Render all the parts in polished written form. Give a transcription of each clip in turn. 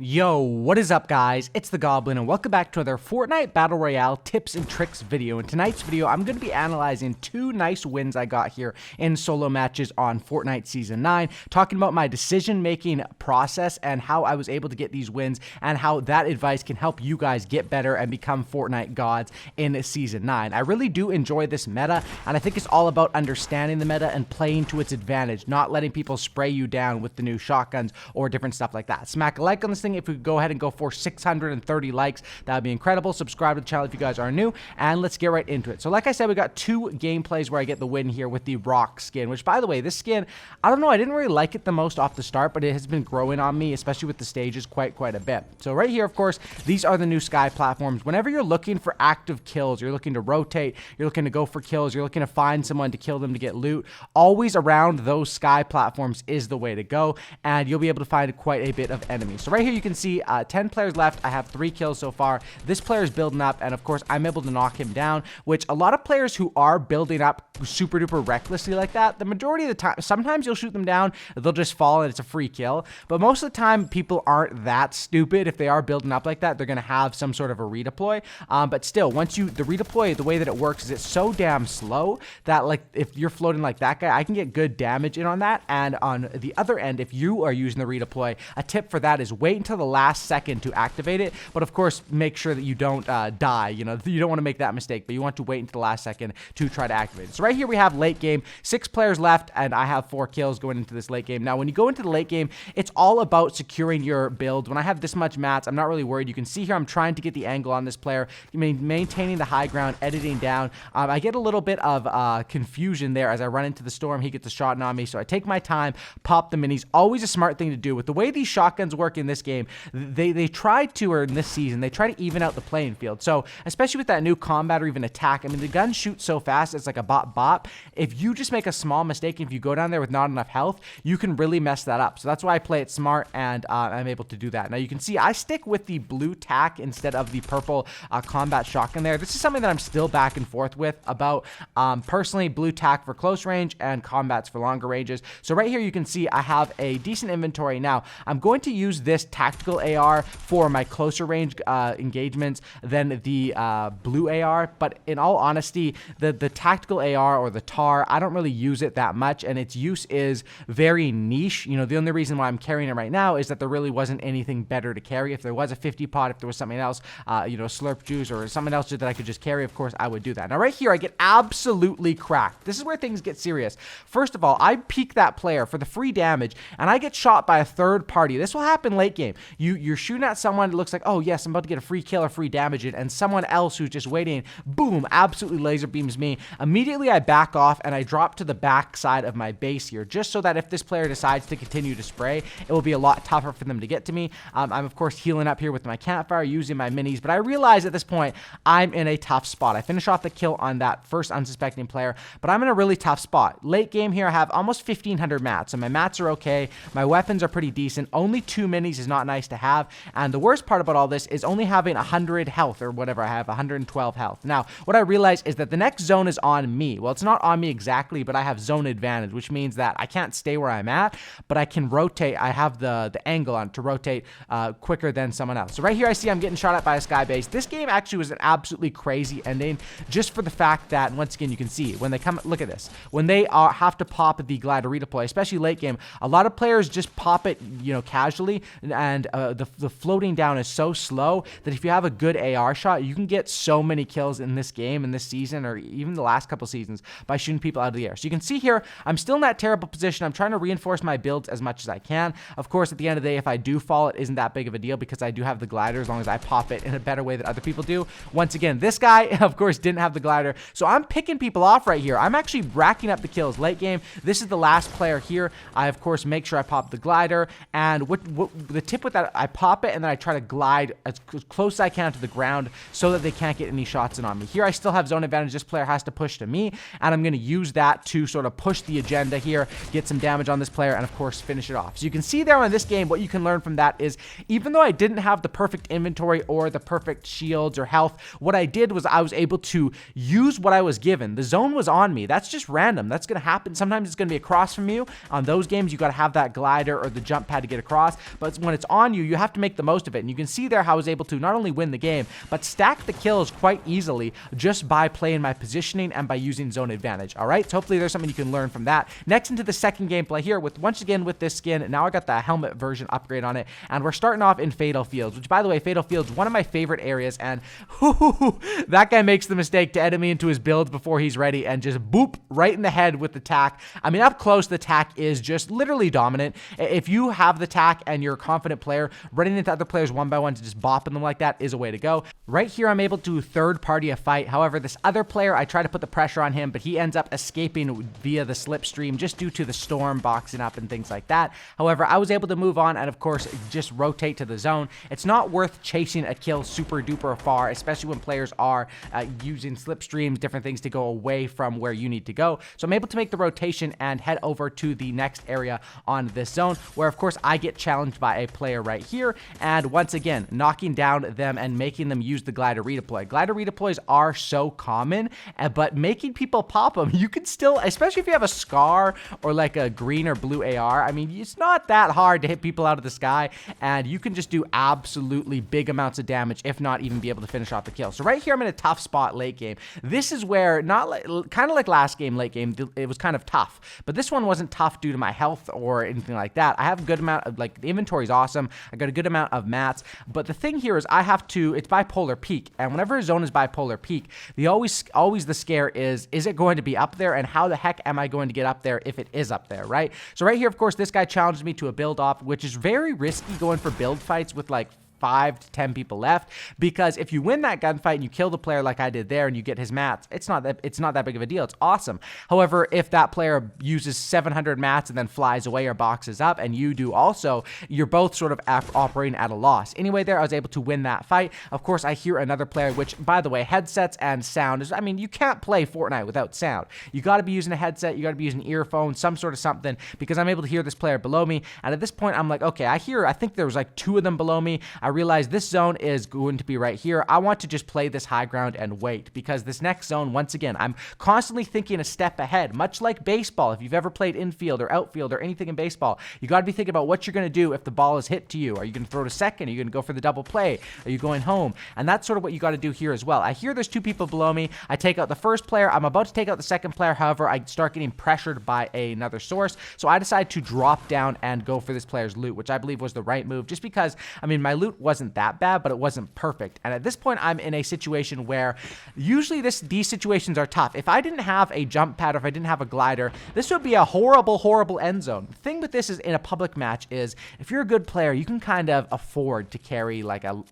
Yo, what is up guys? It's the Goblin and welcome back to another Fortnite Battle Royale tips and tricks video. In tonight's video, I'm going to be analyzing two nice wins I got here in solo matches on Fortnite Season 9, talking about my decision-making process and how I was able to get these wins and how that advice can help you guys get better and become Fortnite gods in Season 9. I really do enjoy this meta, and I think it's all about understanding the meta and playing to its advantage, not letting people spray you down with the new shotguns or different stuff like that. Smack a like on this thing if we could go ahead and go for 630 likes. That would be incredible. Subscribe to the channel if you guys are new, and let's get right into it. So like I said, we got two gameplays where I get the win here with the rock skin, which by the way, this skin, I don't know, I didn't really like it the most off the start, but it has been growing on me, especially with the stages, quite a bit. So right here, of course, these are the new sky platforms. Whenever you're looking for active kills, you're looking to rotate, you're looking to go for kills, you're looking to find someone to kill them to get loot, always around those sky platforms is the way to go, and you'll be able to find quite a bit of enemies. So right here you can see 10 players left. I have 3 kills so far. This player is building up, and of course I'm able to knock him down, which a lot of players who are building up super duper recklessly like that, the majority of the time, sometimes you'll shoot them down, they'll just fall and it's a free kill, but most of the time people aren't that stupid. If they are building up like that, they're gonna have some sort of a redeploy, but still, once the redeploy, the way that it works is it's so damn slow that like if you're floating like that guy, I can get good damage in on that. And on the other end, if you are using the redeploy, a tip for that is wait until the last second to activate it, but of course make sure that you don't die. You know, you don't want to make that mistake, but you want to wait until the last second to try to activate it. So right here we have late game, 6 players left, and I have 4 kills going into this late game. Now when you go into the late game, it's all about securing your build. When I have this much mats, I'm not really worried. You can see here I'm trying to get the angle on this player, maintaining the high ground, editing down. I get a little bit of confusion there as I run into the storm. He gets a shot on me, so I take my time, pop the minis. Always a smart thing to do. With the way these shotguns work in this game, they try to, or in this season, they try to even out the playing field. So especially with that new combat or even attack, I mean, the gun shoots so fast, it's like a bop. If you just make a small mistake, if you go down there with not enough health, you can really mess that up. So that's why I play it smart, and I'm able to do that. Now you can see I stick with the blue tack instead of the purple combat shotgun there. This is something that I'm still back and forth with about. Personally, blue tack for close range and combats for longer ranges. So right here you can see I have a decent inventory. Now I'm going to use this tactical AR for my closer range engagements than the blue AR, but in all honesty, the tactical AR or the TAR, I don't really use it that much, and its use is very niche. You know, the only reason why I'm carrying it right now is that there really wasn't anything better to carry. If there was a 50 pot, if there was something else, you know, slurp juice or something else that I could just carry, of course I would do that. Now right here I get absolutely cracked. This is where things get serious. First of all, I peek that player for the free damage, and I get shot by a third party. This will happen late game. You're shooting at someone, it looks like, oh yes, I'm about to get a free kill or free damage in, and someone else who's just waiting, boom, absolutely laser beams me. Immediately I back off and I drop to the back side of my base here, just so that if this player decides to continue to spray, it will be a lot tougher for them to get to me. I'm of course healing up here with my campfire, using my minis, but I realize at this point I'm in a tough spot. I finish off the kill on that first unsuspecting player, but I'm in a really tough spot. Late game here I have almost 1500 mats, and my mats are okay, my weapons are pretty decent. Only 2 minis is not nice to have, and the worst part about all this is only having 100 health or whatever. I have 112 health. Now what I realize is that the next zone is on me. Well, it's not on me exactly, but I have zone advantage, which means that I can't stay where I'm at, but I can rotate. I have the angle on to rotate quicker than someone else. So right here I see I'm getting shot at by a sky base. This game actually was an absolutely crazy ending, just for the fact that once again you can see when they come, look at this, when they have to pop the glider redeploy, especially late game, a lot of players just pop it, you know, casually, and the floating down is so slow that if you have a good AR shot, you can get so many kills in this game, in this season, or even the last couple seasons, by shooting people out of the air. So you can see here I'm still in that terrible position. I'm trying to reinforce my builds as much as I can. Of course, at the end of the day, if I do fall, it isn't that big of a deal because I do have the glider, as long as I pop it in a better way than other people do. Once again, this guy of course didn't have the glider, so I'm picking people off right here. I'm actually racking up the kills late game. This is the last player here. I of course make sure I pop the glider, and what the tip with that, I pop it and then I try to glide as close as I can to the ground so that they can't get any shots in on me. Here I still have zone advantage. This player has to push to me, and I'm going to use that to sort of push the agenda here, get some damage on this player, and of course finish it off. So you can see there on this game, what you can learn from that is, even though I didn't have the perfect inventory or the perfect shields or health, what I did was I was able to use what I was given. The zone was on me. That's just random. That's going to happen. Sometimes it's going to be across from you. On those games, you got to have that glider or the jump pad to get across, but when it's on you, you have to make the most of it. And you can see there how I was able to not only win the game, but stack the kills quite easily just by playing my positioning and by using zone advantage. All right, so hopefully there's something you can learn from that. Next, into the second gameplay here with, once again, with this skin. Now I got the helmet version upgrade on it, and we're starting off in Fatal Fields, which, by the way, Fatal Fields, one of my favorite areas, and that guy makes the mistake to enemy into his builds before he's ready and just boop right in the head with the tack. I mean, up close, the tack is just literally dominant. If you have the tack and you're a confident player, running into other players one by one to just bopping them like that is a way to go. Right here, I'm able to third party a fight. However, this other player, I try to put the pressure on him, but he ends up escaping via the slipstream just due to the storm boxing up and things like that. However, I was able to move on and, of course, just rotate to the zone. It's not worth chasing a kill super duper far, especially when players are using slipstreams, different things to go away from where you need to go. So I'm able to make the rotation and head over to the next area on this zone, where, of course, I get challenged by a player right here, and once again, knocking down them and making them use the glider redeploy. Glider redeploys are so common, but making people pop them, you can still, especially if you have a scar or like a green or blue AR, I mean, it's not that hard to hit people out of the sky, and you can just do absolutely big amounts of damage, if not even be able to finish off the kill. So right here, I'm in a tough spot late game. This is where, not like, kind of like last game, late game, it was kind of tough, but this one wasn't tough due to my health or anything like that. I have a good amount of, like, the inventory is awesome. I got a good amount of mats, but the thing here is I have to, it's bipolar peak, and whenever a zone is bipolar peak, always the scare is it going to be up there, and how the heck am I going to get up there if it is up there, right? So right here, of course, this guy challenged me to a build off, which is very risky going for build fights with like 5 to 10 people left, because if you win that gunfight and you kill the player like I did there and you get his mats, it's not that big of a deal. It's awesome. However, if that player uses 700 mats and then flies away or boxes up and you do also, you're both sort of operating at a loss. Anyway, there I was able to win that fight. Of course, I hear another player, which, by the way, headsets and sound is, I mean, you can't play Fortnite without sound. You got to be using a headset, you got to be using earphones, some sort of something, because I'm able to hear this player below me. And at this point, I'm like, okay, I think there was like 2 of them below me. I realize this zone is going to be right here. I want to just play this high ground and wait, because this next zone, once again, I'm constantly thinking a step ahead, much like baseball. If you've ever played infield or outfield or anything in baseball, you got to be thinking about what you're going to do if the ball is hit to you. Are you going to throw to second? Are you going to go for the double play? Are you going home? And that's sort of what you got to do here as well. I hear there's 2 people below me. I take out the first player. I'm about to take out the second player. However, I start getting pressured by another source. So I decide to drop down and go for this player's loot, which I believe was the right move, just because, I mean, my loot wasn't that bad, but it wasn't perfect. And at this point, I'm in a situation where usually these situations are tough. If I didn't have a jump pad or if I didn't have a glider, this would be a horrible end zone. The thing with this is, in a public match, is if you're a good player, you can kind of afford to carry like a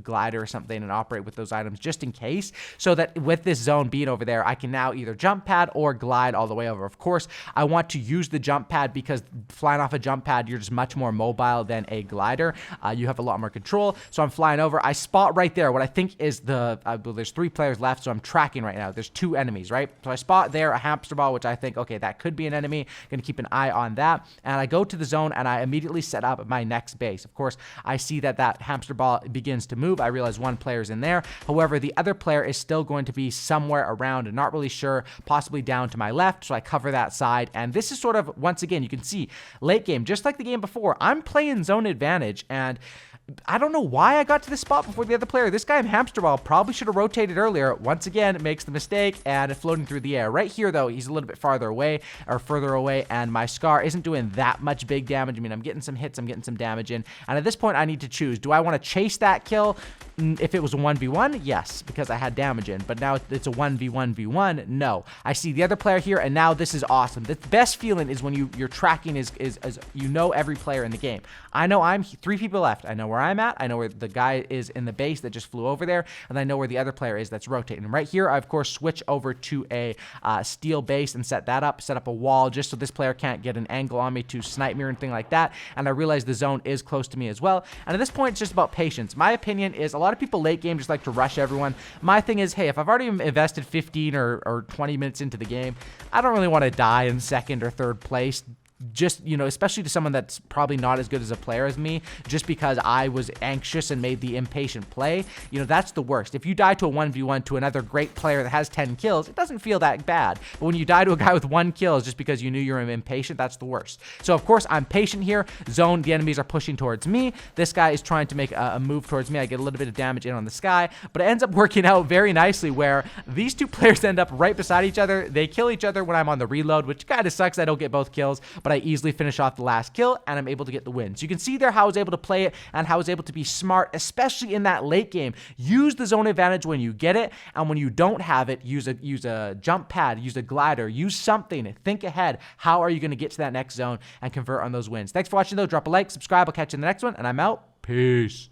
glider or something and operate with those items just in case, so that with this zone being over there, I can now either jump pad or glide all the way over. Of course, I want to use the jump pad because flying off a jump pad, you're just much more mobile than a glider. You have a lot more control. So I'm flying over. I spot right there what I think is there's 3 players left, so I'm tracking right now. There's 2 enemies, right? So I spot there a hamster ball, which I think, okay, that could be an enemy. Gonna keep an eye on that. And I go to the zone and I immediately set up my next base. Of course, I see that hamster ball begins to move. I realize 1 player's in there. However, the other player is still going to be somewhere around and not really sure, possibly down to my left. So I cover that side. And this is sort of, once again, you can see late game, just like the game before, I'm playing zone advantage, and I don't know why I got to this spot before the other player. This guy in hamster ball probably should have rotated earlier. Once again, it makes the mistake and floating through the air. Right here, though, he's a little bit further away, and my scar isn't doing that much big damage. I mean, I'm getting some hits, I'm getting some damage in, and at this point, I need to choose. Do I want to chase that kill? If it was a 1v1, yes, because I had damage in, but now it's a 1v1v1, no. I see the other player here, and now this is awesome. The best feeling is when you're tracking is you know every player in the game. I know I'm 3 people left. I know where I'm at. I know where the guy is in the base that just flew over there, and I know where the other player is that's rotating. And right here, I, of course, switch over to a steel base and set up a wall just so this player can't get an angle on me to snipe me or anything like that. And I realize the zone is close to me as well. And at this point, it's just about patience. My opinion is a lot of people late game just like to rush everyone. My thing is, hey, if I've already invested 15 or 20 minutes into the game, I don't really want to die in second or third place. Just, you know, especially to someone that's probably not as good as a player as me, just because I was anxious and made the impatient play. You know, that's the worst. If you die to a 1v1 to another great player that has 10 kills, it doesn't feel that bad. But when you die to a guy with 1 kill just because you knew you were impatient, that's the worst. So, of course, I'm patient here. Zone, the enemies are pushing towards me. This guy is trying to make a move towards me. I get a little bit of damage in on the sky, but it ends up working out very nicely where these two players end up right beside each other. They kill each other when I'm on the reload, which kind of sucks. I don't get both kills, but I easily finish off the last kill and I'm able to get the win. So you can see there how I was able to play it and how I was able to be smart, especially in that late game. Use the zone advantage when you get it, and when you don't have it, use a jump pad, use a glider, use something. Think ahead. How are you going to get to that next zone and convert on those wins? Thanks for watching though. Drop a like, subscribe. I'll catch you in the next one, and I'm out. Peace.